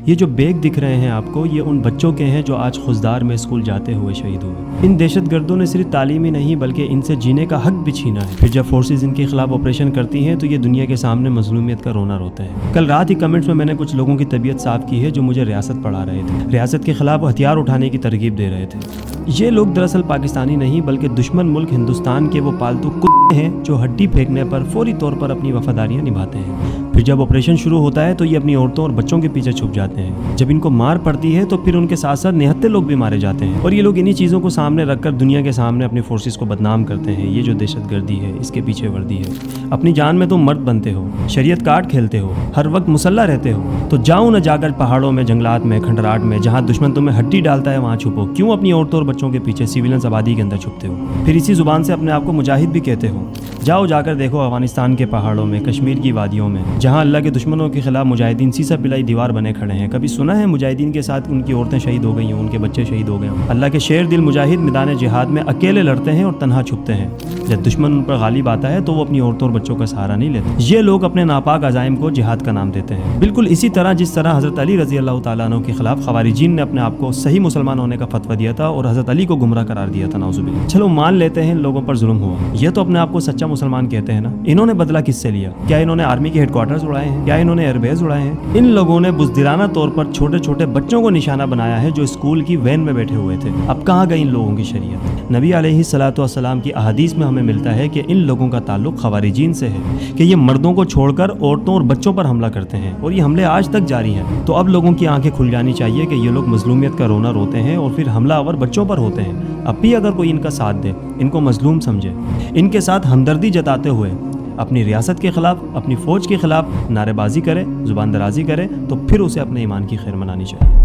یہ جو بیگ دکھ رہے ہیں آپ کو، یہ ان بچوں کے ہیں جو آج خزدار میں اسکول جاتے ہوئے شہید ہوئے۔ ان دہشت گردوں نے صرف تعلیم ہی نہیں بلکہ ان سے جینے کا حق بھی چھینا ہے۔ پھر جب فورسز ان کے خلاف آپریشن کرتی ہیں تو یہ دنیا کے سامنے مظلومیت کا رونا روتے ہیں۔ کل رات ہی کمنٹس میں نے کچھ لوگوں کی طبیعت صاف کی ہے جو مجھے ریاست پڑھا رہے تھے، ریاست کے خلاف ہتھیار اٹھانے کی ترغیب دے رہے تھے۔ یہ لوگ دراصل پاکستانی نہیں بلکہ دشمن ملک ہندوستان کے وہ پالتو کتے ہیں جو ہڈی پھینکنے پر فوری طور پر اپنی وفاداریاں نبھاتے ہیں۔ پھر جب آپریشن شروع ہوتا ہے تو یہ اپنی عورتوں اور بچوں کے پیچھے چھپ جاتے ہیں۔ جب ان کو مار پڑتی ہے تو پھر ان کے ساتھ ساتھ نہتے لوگ بھی مارے جاتے ہیں، اور یہ لوگ انہی چیزوں کو سامنے رکھ کر دنیا کے سامنے اپنی فورسز کو بدنام کرتے ہیں۔ یہ جو دہشت گردی ہے اس کے پیچھے وردی ہے۔ اپنی جان میں تم مرد بنتے ہو، شریعت کاٹ کھیلتے ہو، ہر وقت مسلح رہتے ہو، تو جاؤ نہ جا کر پہاڑوں میں، جنگلات میں، کھنڈرات میں، جہاں دشمن تمہیں ہڈی ڈالتا ہے وہاں چھپو۔ کیوں اپنی عورتوں اور بچوں کے پیچھے سیویلنس آبادی کے اندر چھپتے ہو؟ پھر اسی زبان سے اپنے آپ کو مجاہد بھی کہتے ہو۔ جاؤ جا کر دیکھو افغانستان کے پہاڑوں میں، کشمیر کی وادیوں میں، جہاں اللہ کے دشمنوں کے خلاف مجاہدین سیسا پلائی دیوار بنے کھڑے ہیں۔ کبھی سنا ہے مجاہدین کے ساتھ ان کی عورتیں شہید ہو گئی ہوں، ان کے بچے شہید ہو گئے ہوں؟ اللہ کے شیر دل مجاہد میدان جہاد میں اکیلے لڑتے ہیں اور تنہا چھپتے ہیں۔ جب دشمن ان پر غالب آتا ہے تو وہ اپنی عورتوں اور بچوں کا سہارا نہیں لیتے۔ یہ لوگ اپنے ناپاک عزائم کو جہاد کا نام دیتے ہیں، بالکل اسی طرح جس طرح حضرت علی رضی اللہ تعالیٰ عنہ کے خلاف خوارجین نے اپنے آپ کو صحیح مسلمان ہونے کا فتویٰ دیا تھا اور حضرت علی کو گمراہ قرار دیا تھا، نعوذ باللہ۔ چلو مان لیتے ہیں ان لوگوں پر ظلم ہوا، یہ تو اپنے آپ کو سچا مسلمان کہتے ہیں نا۔ انہوں نے بدلہ کس سے لیا؟ کیا انہوں نے آرمی کے ہیڈ کوارٹرز اڑائے ہیں؟ کیا انہوں نے ایئر بیس اڑائے ہیں؟ ان لوگوں نے بزدلانہ طور پر چھوٹے چھوٹے بچوں کو نشانہ بنایا ہے جو اسکول کی وین میں بیٹھے ہوئے تھے۔ اب کہاں گئی ان لوگوں کی شریعت؟ نبی علیہ الصلوۃ والسلام کی احادیث میں ہمیں ملتا ہے کہ ان لوگوں کا تعلق خوارجین سے ہے کہ یہ مردوں کو چھوڑ کر عورتوں اور بچوں پر حملہ کرتے ہیں، اور یہ حملے آج تک جاری ہیں۔ تو اب لوگوں کی آنکھیں کھل جانی چاہیے کہ یہ لوگ مظلومیت کا رونا روتے ہیں اور پھر حملہ آور بچوں پر ہوتے ہیں۔ اب بھی اگر کوئی ان کا ساتھ دے، ان کو مظلوم سمجھے، ان کے ساتھ ہمدردی جتاتے ہوئے اپنی ریاست کے خلاف، اپنی فوج کے خلاف نعرے بازی کرے، زبان درازی کرے، تو پھر اسے اپنے ایمان کی خیر منانی چاہیے۔